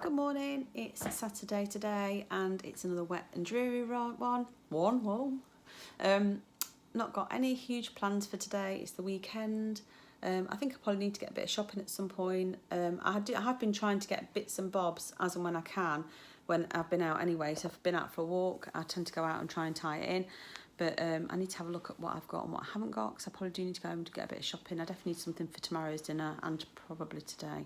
Good morning, it's Saturday today and it's another wet and dreary one. Not got any huge plans for today, it's the weekend. I think I probably need to get a bit of shopping at some point. I have been trying to get bits and bobs as and when I can when I've been out anyway. So if I've been out for a walk, I tend to go out and try and tie it in. But I need to have a look at what I've got and what I haven't got, because I probably do need to go home to get a bit of shopping. I definitely need something for tomorrow's dinner and probably today.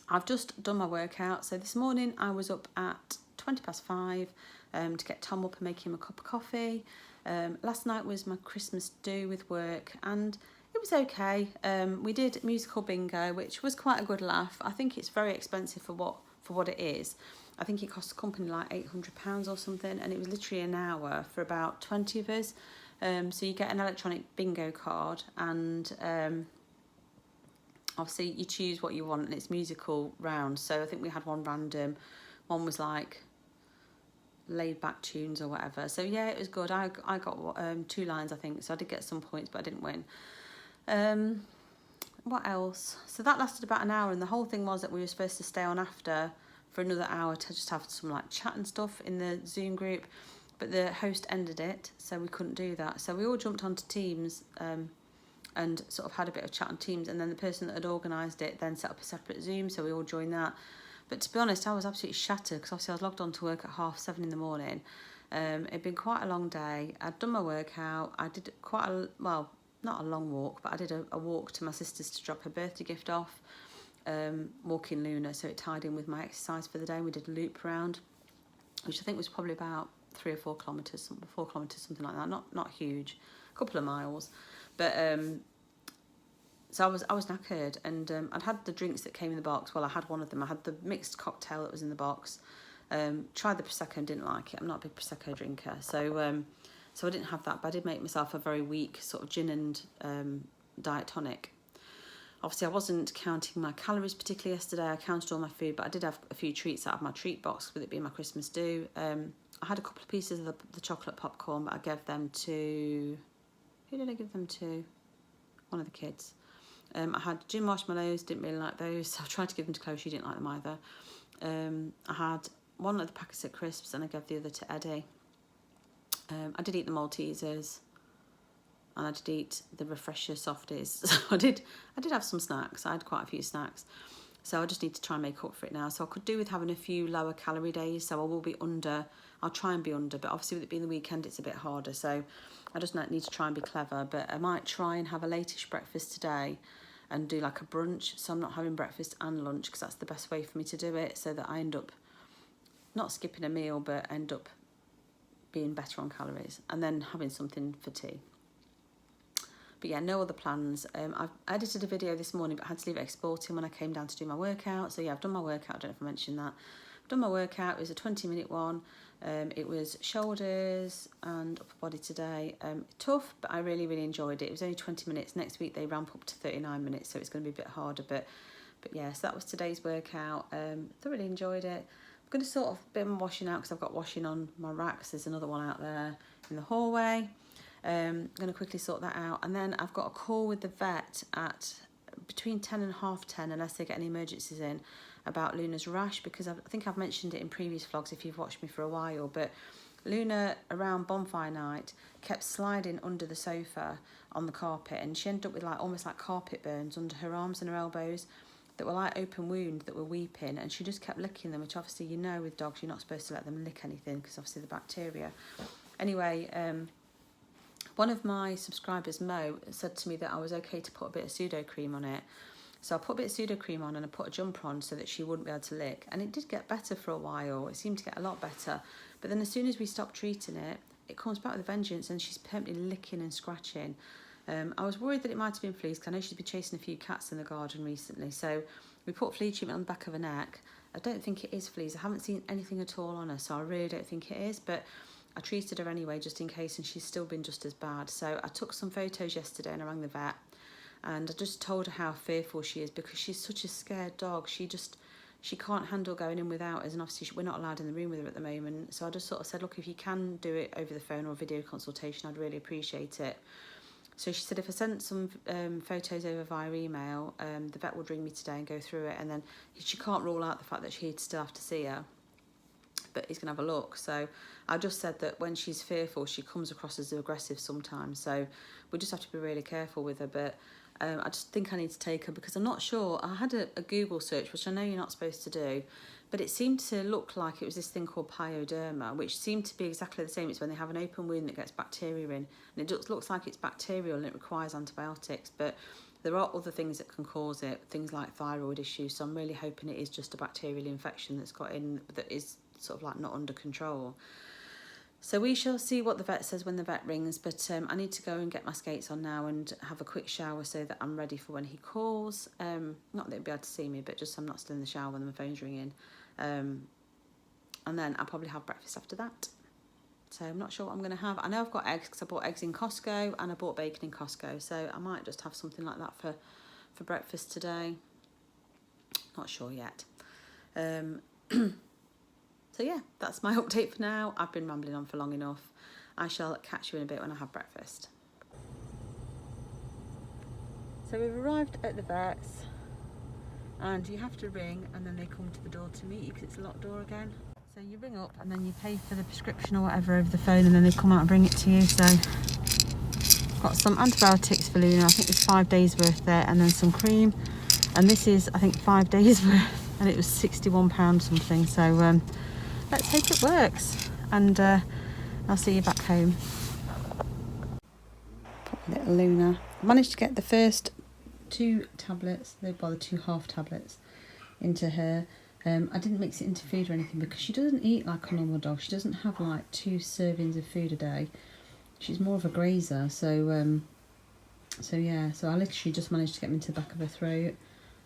I've just done my workout. So this morning I was up at 5:20 to get Tom up and make him a cup of coffee. Last night was my Christmas do with work and it was okay. We did musical bingo, which was quite a good laugh. I think it's very expensive for what it is. I think it cost the company like £800 or something, and it was literally an hour for about 20 of us. So you get an electronic bingo card and obviously you choose what you want and it's musical rounds. So I think we had one random, one was like laid back tunes or whatever. So yeah, it was good. I got 2 lines I think, so I did get some points but I didn't win. What else? So that lasted about an hour, and the whole thing was that we were supposed to stay on after for another hour to just have some like chat and stuff in the Zoom group, but the host ended it, so we couldn't do that. So we all jumped onto Teams and sort of had a bit of chat on Teams, and then the person that had organised it then set up a separate Zoom, so we all joined that. But to be honest, I was absolutely shattered because obviously I was logged on to work at 7:30 in the morning. It'd been quite a long day. I'd done my workout. I did not a long walk, but I did a walk to my sister's to drop her birthday gift off, walking Luna, so it tied in with my exercise for the day. We did a loop round, which I think was probably about 3 or 4 kilometres, 4 kilometres, something like that. Not huge, a couple of miles. But so I was knackered, and I'd had the drinks that came in the box. Well, I had one of them. I had the mixed cocktail that was in the box. Tried the Prosecco and didn't like it. I'm not a big Prosecco drinker, so I didn't have that. But I did make myself a very weak sort of gin and diet tonic. Obviously, I wasn't counting my calories particularly yesterday. I counted all my food, but I did have a few treats out of my treat box, with it being my Christmas do. I had a couple of pieces of the chocolate popcorn, but I gave them to... Who did I give them to? One of the kids. I had gin marshmallows, didn't really like those, so I tried to give them to Chloe, she didn't like them either. I had one of the packets of crisps and I gave the other to Eddie. I did eat the Maltesers and I did eat the Refresher softies. So I did have some snacks. I had quite a few snacks. So I just need to try and make up for it now. So I could do with having a few lower calorie days, so I will be under. I'll try and be under, but obviously with it being the weekend, it's a bit harder. So I just need to try and be clever, but I might try and have a latish breakfast today and do like a brunch. So I'm not having breakfast and lunch, because that's the best way for me to do it, so that I end up not skipping a meal, but end up being better on calories, and then having something for tea. But yeah, no other plans. I've edited a video this morning, but I had to leave it exporting when I came down to do my workout. So yeah, I've done my workout. I don't know if I mentioned that. I've done my workout. It was a 20-minute one. It was shoulders and upper body today. Tough, but I really, really enjoyed it. It was only 20 minutes. Next week they ramp up to 39 minutes, so it's going to be a bit harder. But yeah, so that was today's workout. Thoroughly enjoyed it. I'm going to sort of bit my washing out, because I've got washing on my racks. There's another one out there in the hallway. I'm going to quickly sort that out, and then I've got a call with the vet at between 10 and 10:30, unless they get any emergencies in, about Luna's rash, because I think I've mentioned it in previous vlogs if you've watched me for a while, but Luna around bonfire night kept sliding under the sofa on the carpet, and she ended up with like almost like carpet burns under her arms and her elbows that were like open wounds that were weeping, and she just kept licking them, which obviously, you know, with dogs you're not supposed to let them lick anything because obviously the bacteria. Anyway, one of my subscribers, Mo, said to me that I was okay to put a bit of pseudo cream on it. So I put a bit of pseudo cream on and I put a jumper on so that she wouldn't be able to lick. And it did get better for a while. It seemed to get a lot better. But then as soon as we stopped treating it, it comes back with a vengeance, and she's permanently licking and scratching. I was worried that it might have been fleas, because I know she's been chasing a few cats in the garden recently. So we put flea treatment on the back of her neck. I don't think it is fleas. I haven't seen anything at all on her, so I really don't think it is. But I treated her anyway, just in case, and she's still been just as bad. So I took some photos yesterday and I rang the vet, and I just told her how fearful she is, because she's such a scared dog. She can't handle going in without us, and obviously we're not allowed in the room with her at the moment. So I just sort of said, look, if you can do it over the phone or video consultation, I'd really appreciate it. So she said if I sent some photos over via email, the vet would ring me today and go through it, and then she can't rule out the fact that she'd still have to see her, but he's going to have a look. So I just said that when she's fearful, she comes across as aggressive sometimes, so we just have to be really careful with her. But I just think I need to take her, because I'm not sure. I had a Google search, which I know you're not supposed to do, but it seemed to look like it was this thing called pyoderma, which seemed to be exactly the same. It's when they have an open wound that gets bacteria in, and it just looks like it's bacterial and it requires antibiotics, but there are other things that can cause it, things like thyroid issues. So I'm really hoping it is just a bacterial infection that's got in, that is sort of like not under control. So we shall see what the vet says when the vet rings, but I need to go and get my skates on now and have a quick shower so that I'm ready for when he calls. Not that he'll be able to see me, but just so I'm not still in the shower when my phone's ringing. And then I'll probably have breakfast after that. So I'm not sure what I'm going to have. I know I've got eggs because I bought eggs in Costco and I bought bacon in Costco. So I might just have something like that for breakfast today. Not sure yet. So yeah, that's my update for now. I've been rambling on for long enough. I shall catch you in a bit when I have breakfast. So we've arrived at the vet's, and you have to ring and then they come to the door to meet you because it's a locked door again. So you ring up and then you pay for the prescription or whatever over the phone, and then they come out and bring it to you. So got some antibiotics for Luna. I think it's 5 days worth there, and then some cream. And this is, I think, 5 days worth, and it was £61 something. So let's hope it works, and I'll see you back home. Little Luna. I managed to get the first 2 tablets, the 2 half tablets, into her. I didn't mix it into food or anything because she doesn't eat like a normal dog. She doesn't have like 2 servings of food a day. She's more of a grazer, so yeah. So I literally just managed to get them into the back of her throat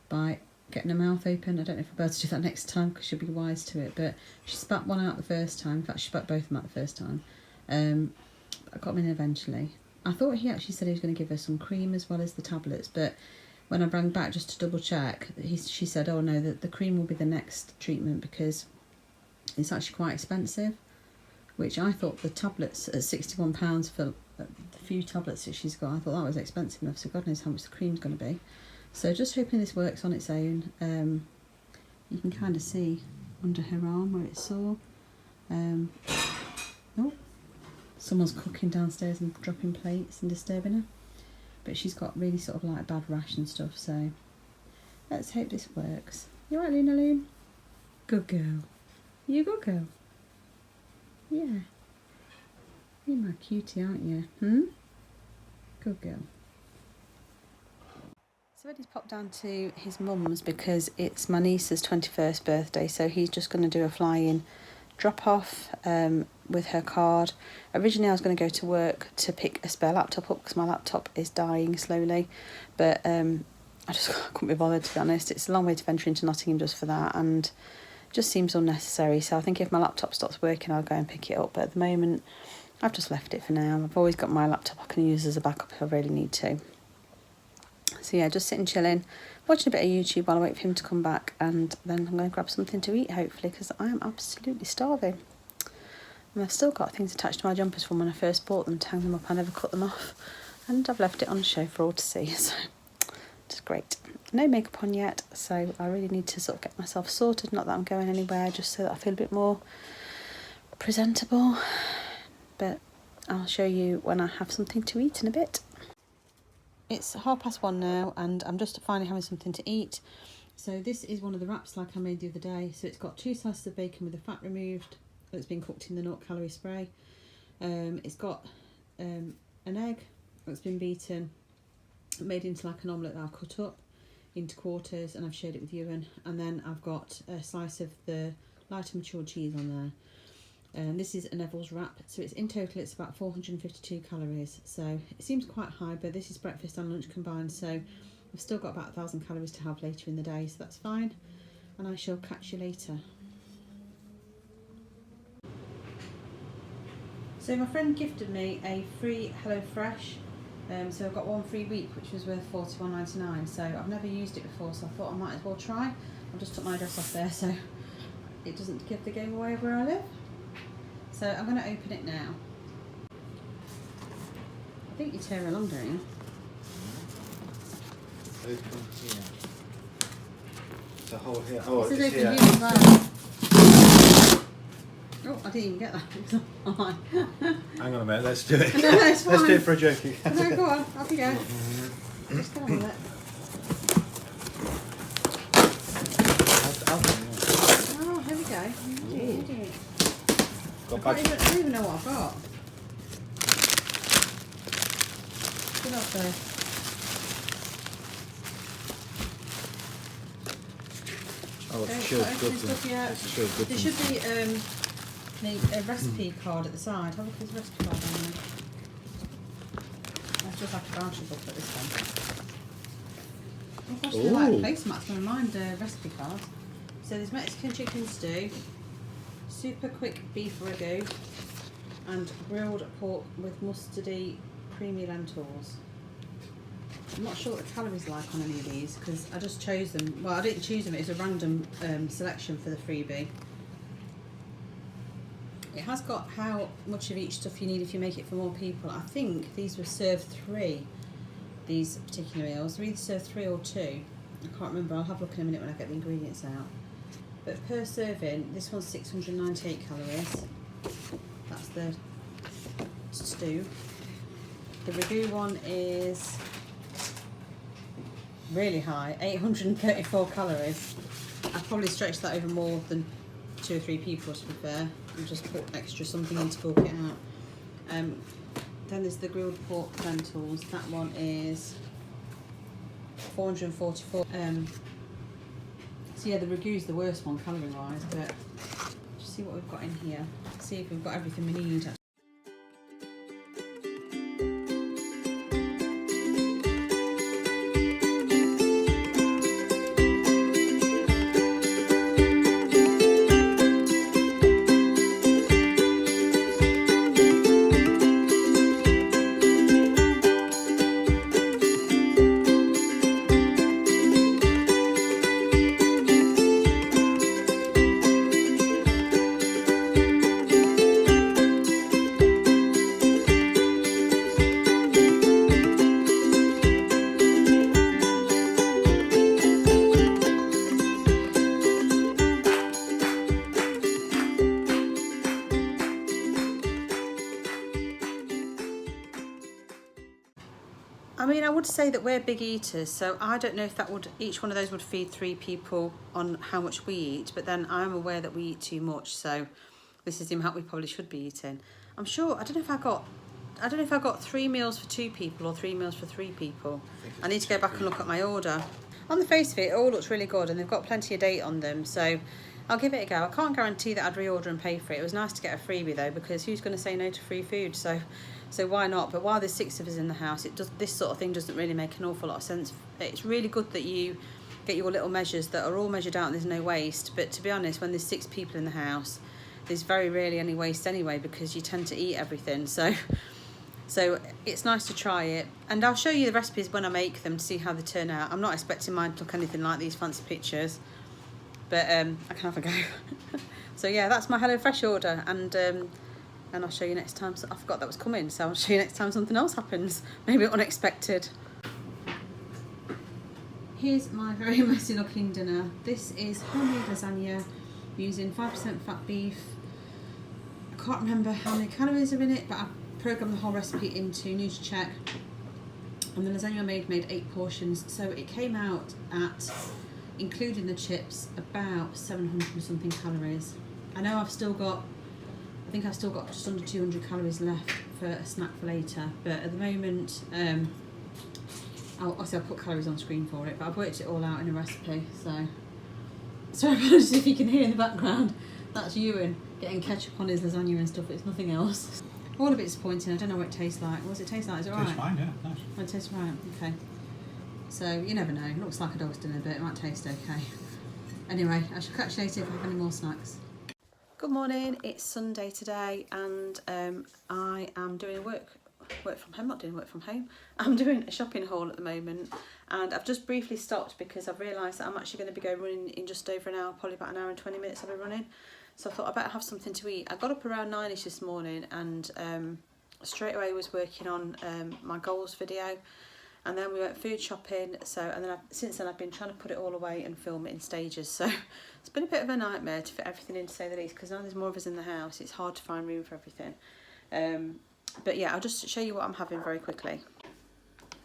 by getting her mouth open. I don't know if I'll be able to do that next time because she'll be wise to it, but she spat one out the first time. In fact, she spat both of them out the first time. I got them in eventually. I thought he actually said he was going to give her some cream as well as the tablets, but when I rang back just to double check, she said, oh no, the cream will be the next treatment because it's actually quite expensive, which I thought the tablets at £61 for the few tablets that she's got, I thought that was expensive enough, so God knows how much the cream's going to be. So just hoping this works on its own. You can kind of see under her arm where it's sore. Oh, someone's cooking downstairs and dropping plates and disturbing her. But she's got really sort of like bad rash and stuff, so let's hope this works. You alright, Luna Loon? Good girl. You a good girl? Yeah. You're my cutie, aren't you? Good girl. So Eddie's popped down to his mum's because it's my niece's 21st birthday, so he's just going to do a fly-in drop-off with her card. Originally I was going to go to work to pick a spare laptop up because my laptop is dying slowly, but I just couldn't be bothered, to be honest. It's a long way to venture into Nottingham just for that, and it just seems unnecessary. So I think if my laptop stops working I'll go and pick it up, but at the moment I've just left it for now. I've always got my laptop I can use as a backup if I really need to. So yeah, just sitting chilling, watching a bit of YouTube while I wait for him to come back, and then I'm going to grab something to eat hopefully because I am absolutely starving. And I've still got things attached to my jumpers from when I first bought them to hang them up. I never cut them off, and I've left it on show for all to see, so it's great. No makeup on yet, so I really need to sort of get myself sorted, not that I'm going anywhere, just so that I feel a bit more presentable. But I'll show you when I have something to eat in a bit. It's 1:30 now and I'm just finally having something to eat. So this is one of the wraps like I made the other day. So it's got 2 slices of bacon with the fat removed. It's been cooked in the 0 calorie spray. It's got an egg that's been beaten, made into like an omelette that I've cut up into quarters, and I've shared it with Ewan. And then I've got a slice of the light and mature cheese on there. This is a Neville's wrap, so it's in total it's about 452 calories, so it seems quite high, but this is breakfast and lunch combined, so I've still got about 1,000 calories to have later in the day, so that's fine, and I shall catch you later. So my friend gifted me a free HelloFresh, so I've got 1 free week which was worth £41.99, so I've never used it before, so I thought I might as well try. I've just took my address off there so it doesn't give the game away where I live. So I'm going to open it now. I think you tear along, don't you? Open here. The hole here. Oh, This it's is open here. here as well. Oh, I didn't even get that. Hang on a minute, let's do it. No, it's fine. Let's do it for a joke. No, go on, off you go. Just get on with it. Oh, here we go. You do it. I don't even know what I've got. Get up there. Oh, Okay, it's sure got good. everything stuff yet. It's sure good. There should be a recipe card at the side. Have a look at the recipe card on there. That's just like a voucher booklet, this one. Oh gosh, they're like placemats, never mind recipe cards. So there's Mexican chicken stew, super quick beef ragu, and grilled pork with mustardy creamy lentils. I'm not sure what the calories are like on any of these because I just chose them. Well, I didn't choose them, it was a random selection for the freebie. It has got how much of each stuff you need if you make it for more people. I think these were served 3, these particular meals. They're either served 3 or 2. I can't remember, I'll have a look in a minute when I get the ingredients out. But per serving, this one's 698 calories. That's the stew. The ragu one is really high, 834 calories. I've probably stretched that over more than 2 or 3 people, to be fair, and just put extra something in to bulk it out. Then there's the grilled pork lentils. That one is 444. So yeah, the ragu's the worst one calorie wise, but just see what we've got in here. See if we've got everything we need. I mean, I would say that we're big eaters, so I don't know if that would, each one of those would feed 3 people on how much we eat, but then I'm aware that we eat too much, so this is the amount we probably should be eating. I'm sure, I don't know if I got 3 meals for 2 people or 3 meals for 3 people. I need to go back and look at my order. On the face of it, it all looks really good and they've got plenty of date on them, so I'll give it a go. I can't guarantee that I'd reorder and pay for it. It was nice to get a freebie though, because who's going to say no to free food? So why not? But while there's 6 of us in the house, this sort of thing doesn't really make an awful lot of sense. It's really good that you get your little measures that are all measured out and there's no waste. But to be honest, when there's 6 people in the house, there's very rarely any waste anyway, because you tend to eat everything. So it's nice to try it. And I'll show you the recipes when I make them to see how they turn out. I'm not expecting mine to look anything like these fancy pictures, but I can have a go. So yeah, that's my HelloFresh order, and I'll show you next time. So I forgot that was coming, so I'll show you next time something else happens, maybe unexpected. Here's my very messy looking dinner. This is homemade lasagna using 5% fat beef. I can't remember how many calories are in it, but I programmed the whole recipe into NutriCheck, and the lasagna I made 8 portions, so it came out at, including the chips, about 700 and something calories. I know I think I've still got just under 200 calories left for a snack for later, but at the moment, I'll put calories on screen for it, but I've worked it all out in a recipe, so. Sorry, apologies if you can hear in the background. That's Ewan getting ketchup on his lasagna and stuff, it's nothing else. All a bit disappointing, I don't know what it tastes like. What does it taste like? Is it right? Tastes fine, yeah, nice. Oh, it tastes right, okay. So, you never know, it looks like a dog's dinner, but it might taste okay. Anyway, I shall catch you later if I have any more snacks. Good morning, it's Sunday today, and I am doing work from home, not doing work from home. I'm doing a shopping haul at the moment, and I've just briefly stopped because I've realised that I'm actually going to be running in just over an hour, probably about an hour and 20 minutes I'll be running. So I thought I better have something to eat. I got up around 9ish this morning and straight away was working on my goals video, And then we went food shopping, and then since then I've been trying to put it all away and film it in stages, so it's been a bit of a nightmare to fit everything in, to say the least, because now there's more of us in the house, it's hard to find room for everything. But yeah, I'll just show you what I'm having very quickly.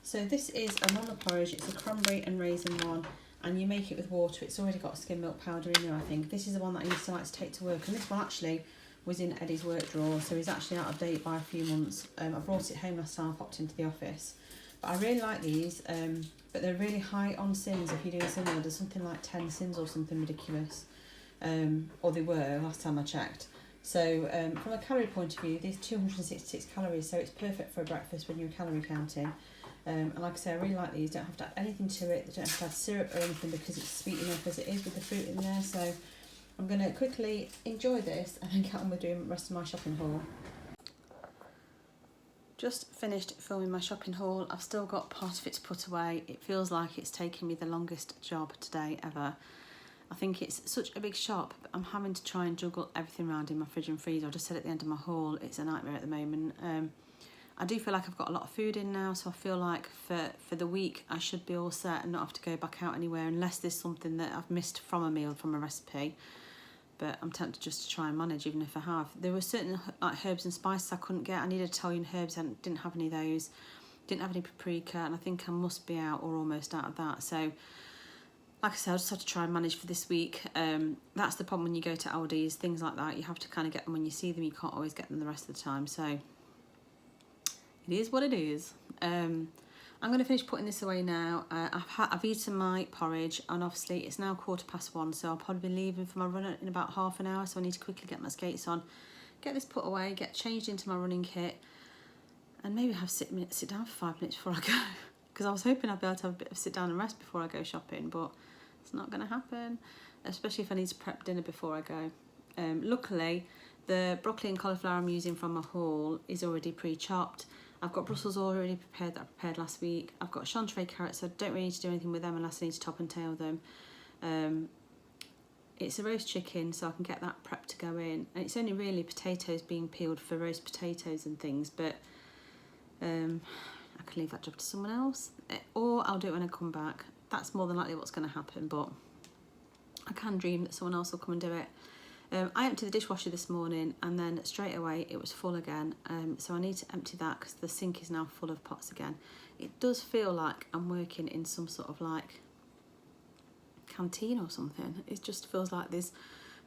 So this is a mama porridge, it's a cranberry and raisin one, and you make it with water. It's already got skim milk powder in there, I think. This is the one that I used to like to take to work, and this one actually was in Eddie's work drawer, so he's actually out of date by a few months. I brought it home last time I popped into the office. But I really like these, but they're really high on sins. If you do a sin order, something like 10 sins or something ridiculous, or they were last time I checked. So from a calorie point of view, these 266 calories, so it's perfect for a breakfast when you're calorie counting. And like I say, I really like these. Don't have to add anything to it. They don't have to add syrup or anything because it's sweet enough as it is with the fruit in there. So I'm going to quickly enjoy this and then get on with doing the rest of my shopping haul. Just finished filming my shopping haul. I've still got part of it to put away. It feels like it's taken me the longest job today ever. I think it's such a big shop, but I'm having to try and juggle everything around in my fridge and freezer. I just said at the end of my haul, it's a nightmare at the moment. I do feel like I've got a lot of food in now, so I feel like for the week I should be all set and not have to go back out anywhere unless there's something that I've missed from a meal, from a recipe. But I'm tempted just to try and manage, even if I have. There were certain like herbs and spices I couldn't get. I needed Italian herbs and didn't have any of those. Didn't have any paprika, and I think I must be out or almost out of that. So, like I said, I just have to try and manage for this week. That's the problem when you go to Aldi's, things like that. You have to kind of get them when you see them. You can't always get them the rest of the time. So, it is what it is. I'm going to finish putting this away now. I've eaten my porridge, and obviously it's now 1:15, so I'll probably be leaving for my run in about half an hour, so I need to quickly get my skates on, get this put away, get changed into my running kit, and maybe have sit down for 5 minutes before I go, because I was hoping I'd be able to have a bit of sit down and rest before I go shopping, but it's not going to happen, especially if I need to prep dinner before I go. Luckily, the broccoli and cauliflower I'm using from my haul is already pre-chopped. I've got Brussels already prepared that I prepared last week. I've got chanterelle carrots, so I don't really need to do anything with them unless I need to top and tail them. It's a roast chicken, so I can get that prepped to go in. And it's only really potatoes being peeled for roast potatoes and things, but I can leave that job to someone else. Or I'll do it when I come back. That's more than likely what's going to happen, but I can dream that someone else will come and do it. I emptied the dishwasher this morning, and then straight away it was full again, so I need to empty that because the sink is now full of pots again. It does feel like I'm working in some sort of like canteen or something. It just feels like there's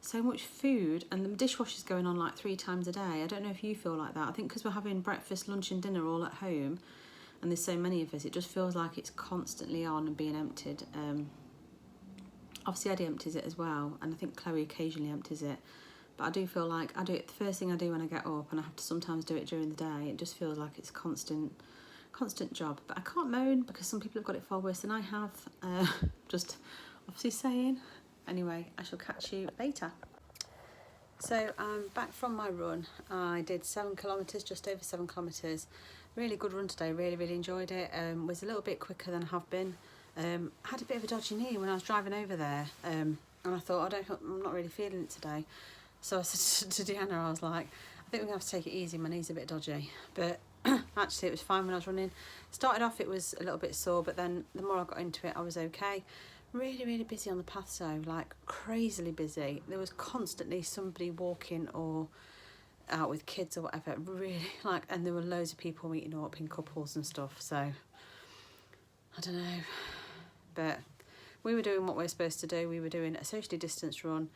so much food, and the dishwasher's going on like 3 times a day. I don't know if you feel like that. I think because we're having breakfast, lunch and dinner all at home, and there's so many of us, it just feels like it's constantly on and being emptied. Obviously Eddie empties it as well, and I think Chloe occasionally empties it, but I do feel like I do it the first thing I do when I get up, and I have to sometimes do it during the day. It just feels like it's constant job, but I can't moan because some people have got it far worse than I have. Just obviously saying. Anyway, I shall catch you later. So I'm back from my run. I did 7 kilometres, just over 7 kilometres. Really good run today, really enjoyed it. Was a little bit quicker than I have been. Had a bit of a dodgy knee when I was driving over there, and I thought, I'm not really feeling it today. So I said to Deanna, I was like, I think we're going to have to take it easy, my knee's a bit dodgy. But actually it was fine when I was running. Started off it was a little bit sore, but then the more I got into it I was okay. Really busy on the paths though, like crazily busy. There was constantly somebody walking or out with kids or whatever, really like, and there were loads of people meeting up in couples and stuff, so I don't know. But we were doing what we're supposed to do. We were doing a socially distanced run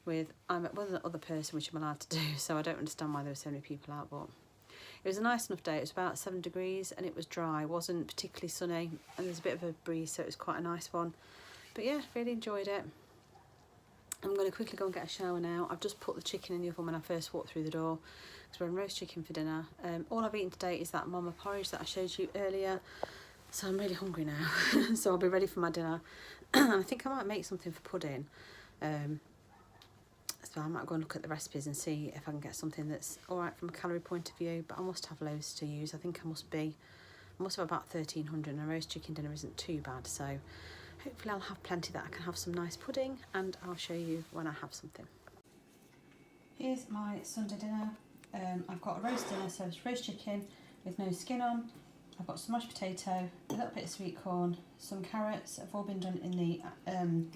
with one other person, which I'm allowed to do, so I don't understand why there were so many people out, but it was a nice enough day. It was about 7 degrees and it was dry. It wasn't particularly sunny, and there's a bit of a breeze, so it was quite a nice one. But yeah, really enjoyed it. I'm going to quickly go and get a shower now. I've just put the chicken in the oven when I first walked through the door, because we're having roast chicken for dinner. All I've eaten today is that mama porridge that I showed you earlier. So I'm really hungry now, so I'll be ready for my dinner. I think I might make something for pudding. So I might go and look at the recipes and see if I can get something that's alright from a calorie point of view, but I must have loads to use. I think I must have about 1,300, and a roast chicken dinner isn't too bad, so hopefully I'll have plenty that I can have some nice pudding, and I'll show you when I have something. Here's my Sunday dinner. I've got a roast dinner, so it's roast chicken with no skin on, I've got some mashed potato, a little bit of sweet corn, some carrots have all been done in the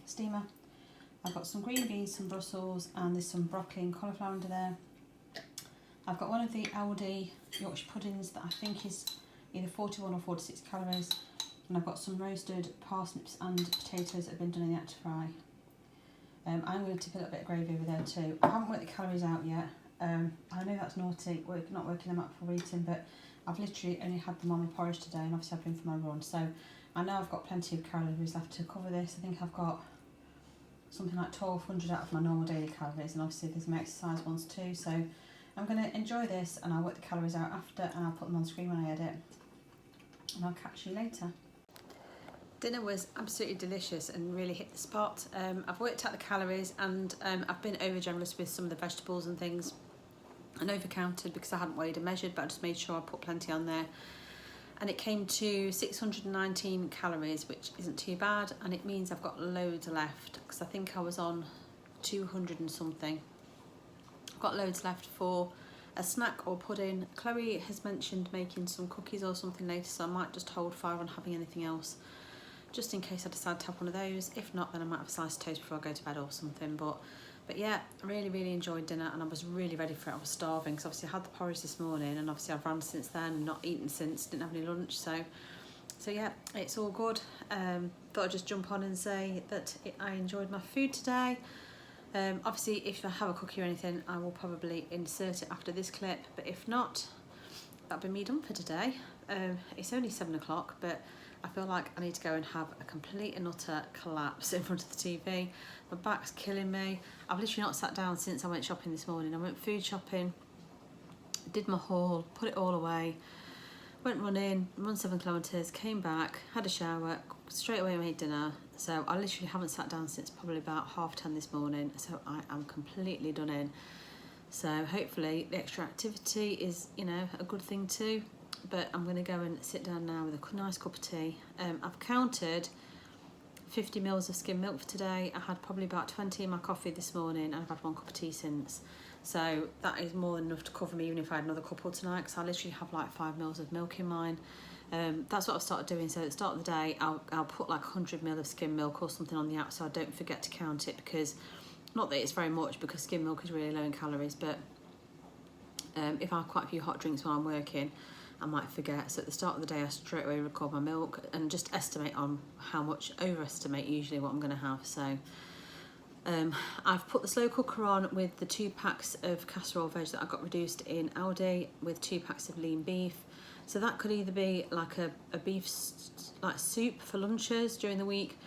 steamer. I've got some green beans, some Brussels, and there's some broccoli and cauliflower under there. I've got one of the Aldi Yorkshire puddings that I think is either 41 or 46 calories, and I've got some roasted parsnips and potatoes that have been done in the air to fry. I'm going to tip a little bit of gravy over there too. I haven't worked the calories out yet. I know that's naughty, not working them out before eating, but I've literally only had them on my porridge today, and obviously I've been for my run, so I know I've got plenty of calories left to cover this. I think I've got something like 1200 out of my normal daily calories, and obviously there's my exercise ones too, so I'm going to enjoy this and I'll work the calories out after, and I'll put them on screen when I edit, and I'll catch you later. Dinner was absolutely delicious and really hit the spot. I've worked out the calories, and I've been over generous with some of the vegetables and things, and over counted because I hadn't weighed and measured, but I just made sure I put plenty on there, and it came to 619 calories, which isn't too bad, and it means I've got loads left because I think I was on 200 and something. I've got loads left for a snack or pudding. Chloe has mentioned making some cookies or something later, so I might just hold fire on having anything else, just in case I decide to have one of those. If not, then I might have a slice of toast before I go to bed or something. But yeah, I really enjoyed dinner, and I was really ready for it. I was starving because obviously I had the porridge this morning, and obviously I've ran since then, not eaten since, didn't have any lunch, so yeah, it's all good. Thought I'd just jump on and say that I enjoyed my food today. Obviously if I have a cookie or anything, I will probably insert it after this clip, but if not, that'll be me done for today. It's only 7 o'clock, but I feel like I need to go and have a complete and utter collapse in front of the TV. My back's killing me. I've literally not sat down since I went shopping this morning. I went food shopping, did my haul, put it all away, went running, run 7 kilometres, came back, had a shower, straight away made dinner. So I literally haven't sat down since probably about 10:30 this morning, so I am completely done in. So hopefully the extra activity is, you know, a good thing too. But I'm going to go and sit down now with a nice cup of tea. I've counted 50 mils of skim milk for today. I had probably about 20 in my coffee this morning, and I've had 1 cup of tea since. So that is more than enough to cover me even if I had another couple tonight, because I literally have like 5 mils of milk in mine. That's what I've started doing. So at the start of the day, I'll put like 100 ml of skim milk or something on the app, so I don't forget to count it, because not that it's very much, because skim milk is really low in calories, but if I have quite a few hot drinks while I'm working, I might forget. So at the start of the day, I straight away record my milk and just estimate on how much, overestimate usually what I'm going to have. So I've put the slow cooker on with the 2 packs of casserole veg that I got reduced in Aldi, with 2 packs of lean beef. So that could either be like a beef like soup for lunches during the week.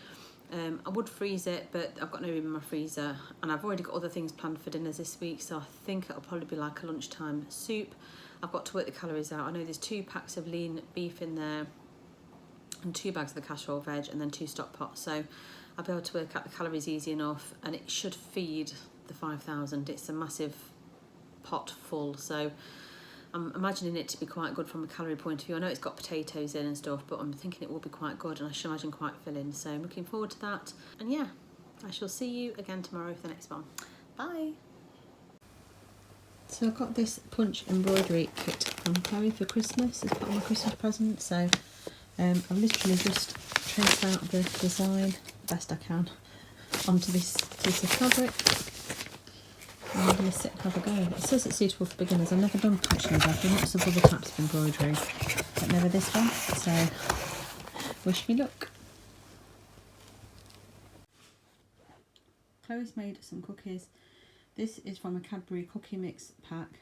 I would freeze it, but I've got no room in my freezer, and I've already got other things planned for dinners this week, so I think it'll probably be like a lunchtime soup. I've got to work the calories out. I know there's 2 packs of lean beef in there and 2 bags of the casserole veg, and then 2 stock pots, so I'll be able to work out the calories easy enough, and it should feed the 5,000. It's a massive pot full, so I'm imagining it to be quite good from a calorie point of view. I know it's got potatoes in and stuff, but I'm thinking it will be quite good, and I should imagine quite filling, so I'm looking forward to that. And yeah, I shall see you again tomorrow for the next one. Bye. So I got this punch embroidery kit from Chloe for Christmas as part of my Christmas present, so I've literally just traced out the design best I can onto this piece of fabric. I'm going to sit and have a go. It says it's suitable for beginners. I've never done patching. I've done lots of other types of embroidery, but never this one, so wish me luck. Chloe's made some cookies. This is from a Cadbury cookie mix pack,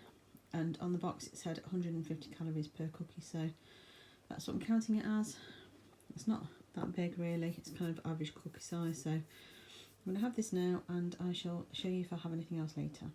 and on the box it said 150 calories per cookie, so that's what I'm counting it as. It's not that big really, it's kind of average cookie size, so I'm going to have this now, and I shall show you if I have anything else later.